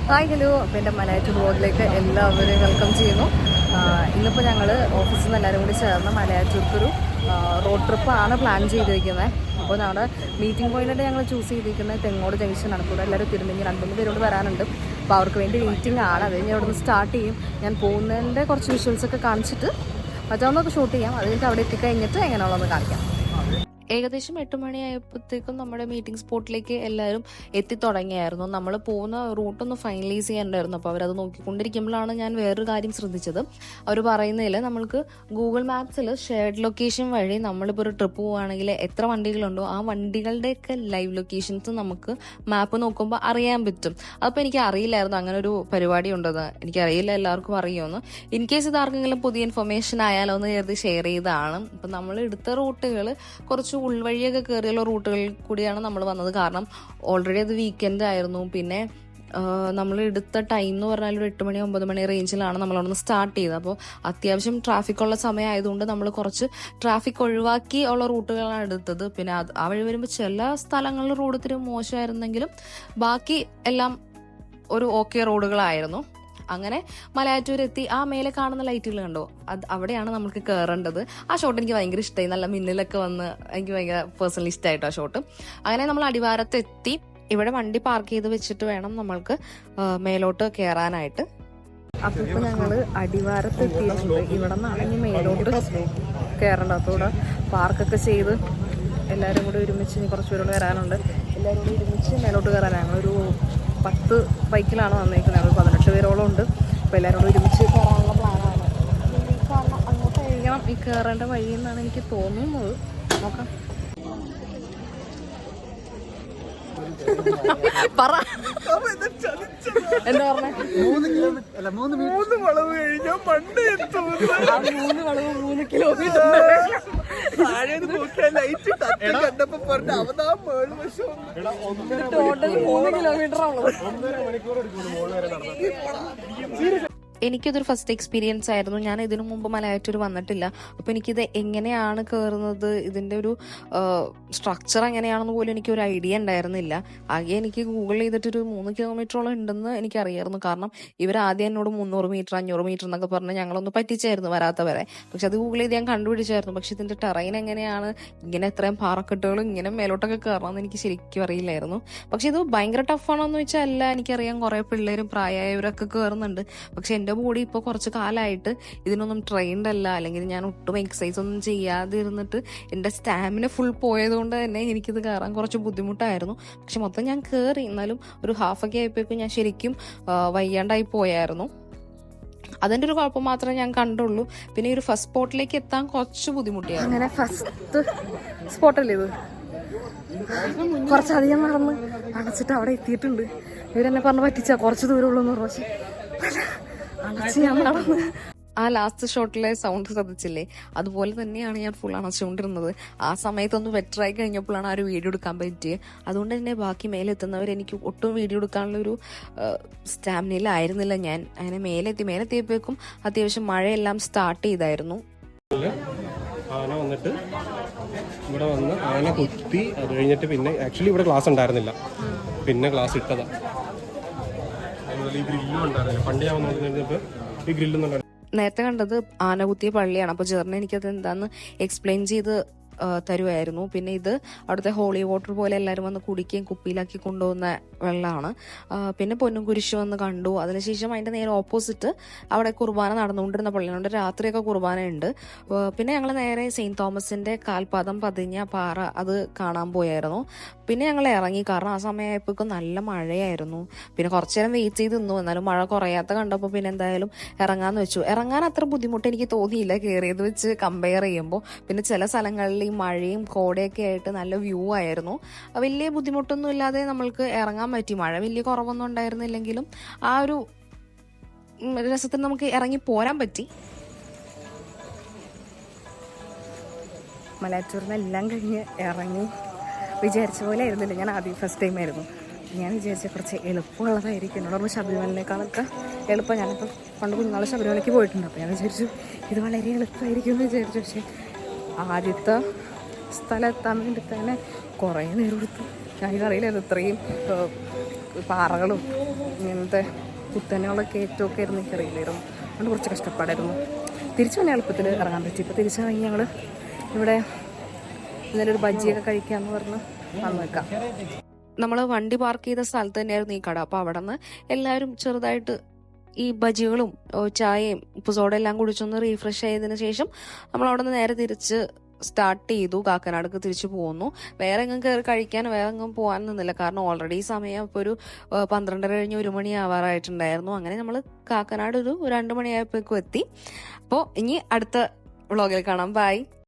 Hi hello, അപ്പോൾ എൻ്റെ മലയാറ്റൂർ വ്ളോഗിലേക്ക് എല്ലാവരെയും വെൽക്കം ചെയ്യുന്നു. ഇന്നിപ്പോൾ ഞങ്ങൾ ഓഫീസിൽ നിന്ന് എല്ലാവരും കൂടി ചേർന്ന് മലയാറ്റൂർക്കൊരു റോഡ് ട്രിപ്പാണ് പ്ലാൻ ചെയ്തിരിക്കുന്നത്. അപ്പോൾ നമ്മുടെ മീറ്റിംഗ് പോയിൻ്റായിട്ട് ഞങ്ങൾ ചൂസ് ചെയ്തിരിക്കുന്നത് തെങ്ങോട് ജംഗ്ഷനാണ്. കൂടെ എല്ലാവരും തിരുന്നെങ്കിൽ 2-3 പേരോട് വരാനുണ്ട്. അപ്പോൾ അവർക്ക് വേണ്ടി മീറ്റിംഗ് ആണ്. അത് കഴിഞ്ഞ് അവിടെ നിന്ന് സ്റ്റാർട്ട് ചെയ്യും. ഞാൻ പോകുന്നതിൻ്റെ കുറച്ച് വിഷ്വൽസൊക്കെ കാണിച്ചിട്ട് മറ്റൊന്നൊക്കെ ഷൂട്ട് ചെയ്യാം. അത് കഴിഞ്ഞിട്ട് അവിടെ എത്തിക്കഴിഞ്ഞിട്ട് എങ്ങനെയുള്ളതെന്ന് കാണിക്കാം. ഏകദേശം 8 മണിയായപ്പോഴത്തേക്കും നമ്മുടെ മീറ്റിംഗ് സ്പോട്ടിലേക്ക് എല്ലാവരും എത്തിത്തുടങ്ങിയായിരുന്നു. നമ്മൾ പോകുന്ന റൂട്ടൊന്ന് ഫൈനലൈസ് ചെയ്യാനുണ്ടായിരുന്നു. അപ്പോൾ അവരത് നോക്കിക്കൊണ്ടിരിക്കുമ്പോഴാണ് ഞാൻ വേറൊരു കാര്യം ശ്രദ്ധിച്ചത്. അവർ പറയുന്നതിൽ നമ്മൾക്ക് ഗൂഗിൾ മാപ്സിൽ ഷെയർഡ് ലൊക്കേഷൻ വഴി നമ്മളിപ്പോൾ ഒരു ട്രിപ്പ് പോവുകയാണെങ്കിൽ എത്ര വണ്ടികളുണ്ടോ ആ വണ്ടികളുടെയൊക്കെ ലൈവ് ലൊക്കേഷൻസ് നമുക്ക് മാപ്പ് നോക്കുമ്പോൾ അറിയാൻ പറ്റും. അപ്പോൾ എനിക്ക് അറിയില്ലായിരുന്നു അങ്ങനെ ഒരു പരിപാടി ഉണ്ടെന്ന്. എനിക്കറിയില്ല എല്ലാവർക്കും അറിയുമെന്ന്. ഇൻ കേസ് ഇത് ആർക്കെങ്കിലും പുതിയ ഇൻഫർമേഷൻ ആയാലോ എന്ന് കരുതി ഷെയർ ചെയ്തതാണ്. അപ്പം നമ്മൾ എടുത്ത റൂട്ടുകൾ കുറച്ച് ഉൾവഴിയൊക്കെ കയറിയുള്ള റൂട്ടുകളിൽ കൂടിയാണ് നമ്മൾ വന്നത്. കാരണം ഓൾറെഡി അത് വീക്കെൻഡ് ആയിരുന്നു. പിന്നെ നമ്മൾ എടുത്ത ടൈം എന്ന് പറഞ്ഞാൽ ഒരു 8 മണി 9 മണി റേഞ്ചിലാണ് നമ്മളവിടെ നിന്ന് സ്റ്റാർട്ട് ചെയ്തത്. അപ്പോൾ അത്യാവശ്യം ട്രാഫിക്കുള്ള സമയം ആയതുകൊണ്ട് നമ്മൾ കുറച്ച് ട്രാഫിക് ഒഴിവാക്കി ഉള്ള റൂട്ടുകളാണ് എടുത്തത്. പിന്നെ ആ വഴി വരുമ്പോൾ ചില സ്ഥലങ്ങളിൽ റോഡ് ഇത്തിരി മോശമായിരുന്നെങ്കിലും ബാക്കി എല്ലാം ഒരു ഓക്കെ റോഡുകളായിരുന്നു. അങ്ങനെ മലയാറ്റൂരെത്തി ആ മേലെ കാണുന്ന ലൈറ്റുകൾ കണ്ടോ, അവിടെയാണ് നമുക്ക് കയറേണ്ടത്. ആ ഷോട്ട് എനിക്ക് ഭയങ്കര ഇഷ്ടമായി. നല്ല മിന്നിലൊക്കെ വന്ന് എനിക്ക് ഭയങ്കര പേഴ്സണലി ഇഷ്ടമായിട്ടോ ആ ഷോട്ട്. അങ്ങനെ നമ്മൾ അടിവാരത്തെത്തി. ഇവിടെ വണ്ടി പാർക്ക് ചെയ്ത് വെച്ചിട്ട് വേണം നമ്മൾക്ക് മേലോട്ട് കയറാനായിട്ട്. അപ്പോൾ ഇപ്പോൾ ഞങ്ങൾ അടിവാരത്ത് എത്തിയിട്ടുണ്ട്. ഇവിടെ നിന്നാണെങ്കിൽ മേലോട്ട് കയറേണ്ട. അതോടെ പാർക്കൊക്കെ ചെയ്ത് എല്ലാവരും കൂടി ഒരുമിച്ച് ഇനി കുറച്ച് പേരോട് വരാനുണ്ട്. എല്ലാവരും കൂടി ഒരുമിച്ച് മേലോട്ട് കയറാൻ ഞങ്ങളൊരു 10 ബൈക്കിലാണ് വന്നേക്കുന്നത്. ഞങ്ങൾ 18 പേരോളം ഉണ്ട്. അപ്പോൾ എല്ലാവരും കൂടി ഒരുമിച്ച് കയറാനുള്ള പ്ലാനാണ്. കാരണം അങ്ങോട്ടായിരിക്കണം ഈ കയറേണ്ട വഴി എന്നാണ് എനിക്ക് തോന്നുന്നത്. നോക്കാം. പറ എന്താ പറഞ്ഞേ? 3 വളവ് കഴിഞ്ഞാൽ പണ്ട് എത്തും. 3 വളവ് 3 കിലോമീറ്റർ കണ്ടപ്പോ പറഞ്ഞ അവതാ മേള് വശം ടോട്ടൽ 3 കിലോമീറ്റർ ആണുള്ളത്. എനിക്കിതൊരു ഫസ്റ്റ് എക്സ്പീരിയൻസ് ആയിരുന്നു. ഞാൻ ഇതിനു മുമ്പ് മലയാറ്റൂർ വന്നിട്ടില്ല. അപ്പോൾ എനിക്കിത് എങ്ങനെയാണ് കയറുന്നത്, ഇതിൻ്റെ ഒരു സ്ട്രക്ചർ എങ്ങനെയാണെന്ന് പോലും എനിക്കൊരു ഐഡിയ ഉണ്ടായിരുന്നില്ല. ആകെ എനിക്ക് ഗൂഗിൾ ചെയ്തിട്ടൊരു 3 കിലോമീറ്ററോളം ഉണ്ടെന്ന് എനിക്കറിയായിരുന്നു. കാരണം ഇവർ ആദ്യം എന്നോട് 300 മീറ്റർ 500 മീറ്റർ എന്നൊക്കെ പറഞ്ഞ് ഞങ്ങളൊന്ന് പറ്റിച്ചായിരുന്നു വരാത്തവരെ. പക്ഷെ അത് ഗൂഗിൾ ചെയ്ത് ഞാൻ കണ്ടുപിടിച്ചായിരുന്നു. പക്ഷെ ഇതിൻ്റെ ടെറൈൻ എങ്ങനെയാണ്, ഇങ്ങനെ എത്രയും പാറക്കെട്ടുകളും ഇങ്ങനെ മേലോട്ടൊക്കെ കയറണമെന്ന് എനിക്ക് ശരിക്കും അറിയില്ലായിരുന്നു. പക്ഷെ ഇത് ഭയങ്കര ടഫാണോന്ന് വെച്ചാൽ അല്ല. എനിക്കറിയാം കുറേ പിള്ളേരും പ്രായമായവരൊക്കെ കയറുന്നുണ്ട്. പക്ഷെ എൻ്റെ ബോഡി ഇപ്പോൾ കുറച്ച് കാലമായിട്ട് ഇതിനൊന്നും ട്രെയിൻഡ് അല്ല. അല്ലെങ്കിൽ ഞാൻ ഒട്ടും എക്സസൈസ് ഒന്നും ചെയ്യാതെ ഇരുന്നിട്ട് എൻ്റെ സ്റ്റാമിന ഫുൾ പോയതുകൊണ്ട് തന്നെ എനിക്കിത് കയറാൻ കുറച്ച് ബുദ്ധിമുട്ടായിരുന്നു. പക്ഷെ മൊത്തം ഞാൻ കയറി. എന്നാലും ഒരു ഹാഫൊക്കെ ആയപ്പോഴേക്കും ഞാൻ ശരിക്കും വയ്യാണ്ടായി പോയായിരുന്നു. അതിൻ്റെ ഒരു കുഴപ്പം മാത്രമേ ഞാൻ കണ്ടുള്ളൂ. പിന്നെ ഈ ഒരു ഫസ്റ്റ് സ്പോട്ടിലേക്ക് എത്താൻ കുറച്ച് ബുദ്ധിമുട്ടിയായിരുന്നു. അങ്ങനെ ഫസ്റ്റ് സ്പോട്ടല്ലേ ഇത്, കുറച്ചധികം നടന്ന് അടച്ചിട്ട് അവിടെ എത്തിയിട്ടുണ്ട്. ഇവരെന്നെ പറഞ്ഞ് പറ്റിച്ചാ കുറച്ച് ദൂരമുള്ളൂ എന്ന് പറഞ്ഞു. അടച്ച് ഞാൻ നടന്ന് ആ ലാസ്റ്റ് ഷോട്ടിലെ സൗണ്ട് ശ്രദ്ധിച്ചില്ലേ, അതുപോലെ തന്നെയാണ് ഞാൻ ഫുൾ അണച്ചുകൊണ്ടിരുന്നത്. ആ സമയത്തൊന്ന് ബെറ്ററായി കഴിഞ്ഞപ്പോഴാണ് ആ ഒരു വീഡിയോ എടുക്കാൻ പറ്റിയത്. അതുകൊണ്ട് തന്നെ ബാക്കി മേലെത്തുന്നവർ എനിക്ക് ഒട്ടും വീഡിയോ എടുക്കാനുള്ളൊരു സ്റ്റാമിനയിലായിരുന്നില്ല ഞാൻ. അങ്ങനെ മേലെത്തിയപ്പോഴേക്കും അത്യാവശ്യം മഴയെല്ലാം സ്റ്റാർട്ട് ചെയ്തായിരുന്നു. ആന വന്നിട്ട് ഇവിടെ വന്ന് ആന കുത്തി. അത് കഴിഞ്ഞിട്ട് പിന്നെ ആക്ച്വലി ഇവിടെ ക്ലാസ് ഉണ്ടായിരുന്നില്ല, പിന്നെ ക്ലാസ് ഇട്ടതാ. ഈ ഗ്രില്ലും ഉണ്ടായിരുന്നില്ല. പണ്ട് ഞാൻ വന്നു ഈ ഗ്രില്ലൊന്നും ഉണ്ടായിരുന്നു. നേരത്തെ കണ്ടത് ആനകുത്തിയ പള്ളിയാണ്. അപ്പോൾ ജെറിന് എനിക്കത് എന്താന്ന് എക്സ്പ്ലെയിൻ ചെയ്ത് തരുമായിരുന്നു. പിന്നെ ഇത് അവിടുത്തെ ഹോളി വാട്ടർ പോലെ എല്ലാവരും വന്ന് കുടിക്കുകയും കുപ്പിയിലാക്കി കൊണ്ടുപോകുന്ന വെള്ളമാണ്. പിന്നെ പൊന്നും കുരിശ് വന്ന് കണ്ടു. അതിനുശേഷം അതിൻ്റെ നേരെ ഓപ്പോസിറ്റ് അവിടെ കുർബാന നടന്നുകൊണ്ടിരുന്ന പള്ളിയുണ്ട്. രാത്രിയൊക്കെ കുർബാന ഉണ്ട്. പിന്നെ ഞങ്ങൾ നേരെ സെയിൻറ്റ് തോമസിൻ്റെ കാൽപാദം പതിഞ്ഞ പാറ അത് കാണാൻ പോയായിരുന്നു. പിന്നെ ഞങ്ങൾ ഇറങ്ങി. കാരണം ആ സമയമായപ്പോഴേക്കും നല്ല മഴയായിരുന്നു. പിന്നെ കുറച്ചു നേരം വെയിറ്റ് ചെയ്ത് നിന്നു. എന്നാലും മഴ കുറയാത്ത കണ്ടപ്പോൾ പിന്നെ എന്തായാലും ഇറങ്ങാന്ന് വെച്ചു. ഇറങ്ങാൻ അത്ര ബുദ്ധിമുട്ട് എനിക്ക് തോന്നിയില്ല കയറിയത് വെച്ച് കമ്പയർ ചെയ്യുമ്പോൾ. പിന്നെ ചില സ്ഥലങ്ങളിൽ ഈ മഴയും കോടയൊക്കെ ആയിട്ട് നല്ല വ്യൂ ആയിരുന്നു. വലിയ ബുദ്ധിമുട്ടൊന്നും ഇല്ലാതെ നമ്മൾക്ക് ഇറങ്ങാൻ പറ്റി. മഴ വലിയ കുറവൊന്നും ഉണ്ടായിരുന്നില്ലെങ്കിലും ആ ഒരു രസത്തിന് നമുക്ക് ഇറങ്ങി പോരാൻ പറ്റി. മലയാറ്റൂരിന് എല്ലാം കഴിഞ്ഞ് ഇറങ്ങി. വിചാരിച്ച പോലെ ആയിരുന്നില്ല. ഞാൻ ആദ്യം ഫസ്റ്റ് ടൈം ആയിരുന്നു. ഞാൻ വിചാരിച്ച കുറച്ച് എളുപ്പമുള്ളതായിരിക്കും. എന്നോട് ശബരിമലനേക്കാളൊക്കെ എളുപ്പം. ഞാനിപ്പോൾ പണ്ട് കുഞ്ഞുനാൾ ശബരിമലയ്ക്ക് പോയിട്ടുണ്ട്. അപ്പോൾ ഞാൻ വിചാരിച്ചു ഇത് വളരെ എളുപ്പമായിരിക്കും എന്ന് വിചാരിച്ചു. പക്ഷേ ആദ്യത്തെ സ്ഥലം എത്താൻ വേണ്ടി തന്നെ കുറേ നേരം എടുത്തു. എനിക്കറിയില്ലായിരുന്നു ഇത്രയും പാറകളും ഇങ്ങനത്തെ കുത്തനെയുള്ള കയറ്റമൊക്കെ ആയിരുന്നു എനിക്കറിയില്ലായിരുന്നു. അതുകൊണ്ട് കുറച്ച് കഷ്ടപ്പാടായിരുന്നു. തിരിച്ചു തന്നെ എളുപ്പത്തിൽ ഇറങ്ങാൻ പറ്റി. ഇപ്പോൾ തിരിച്ചു കഴിഞ്ഞ് ഞങ്ങൾ ഇവിടെ ഇന്നലെ ഒരു ബജ്ജിയൊക്കെ കഴിക്കാമെന്ന് പറഞ്ഞ് വന്ന് നിൽക്കാം. നമ്മൾ വണ്ടി പാർക്ക് ചെയ്ത സ്ഥലത്ത് തന്നെയായിരുന്നു ഈ കട. അപ്പോൾ അവിടെ നിന്ന് എല്ലാവരും ചെറുതായിട്ട് ഈ ബജികളും ചായയും ഉപ്പുസോഡ എല്ലാം കുടിച്ചൊന്ന് റീഫ്രഷ് ചെയ്തതിന് ശേഷം നമ്മൾ അവിടെ നിന്ന് നേരെ തിരിച്ച് സ്റ്റാർട്ട് ചെയ്തു. കാക്കനാടക്ക് തിരിച്ചു പോകുന്നു. വേറെ എങ്ങും കയറി കഴിക്കാൻ വേറെ എങ്ങും പോകാൻ നിന്നില്ല. കാരണം ഓൾറെഡി സമയം ഇപ്പോൾ ഒരു 12:30 കഴിഞ്ഞ് 1 മണി ആവാറായിട്ടുണ്ടായിരുന്നു. അങ്ങനെ നമ്മൾ കാക്കനാട് ഒരു 2 മണിയായപ്പോഴേക്കും എത്തി. അപ്പോൾ ഇനി അടുത്ത വ്ളോഗിൽ കാണാം. ബൈ.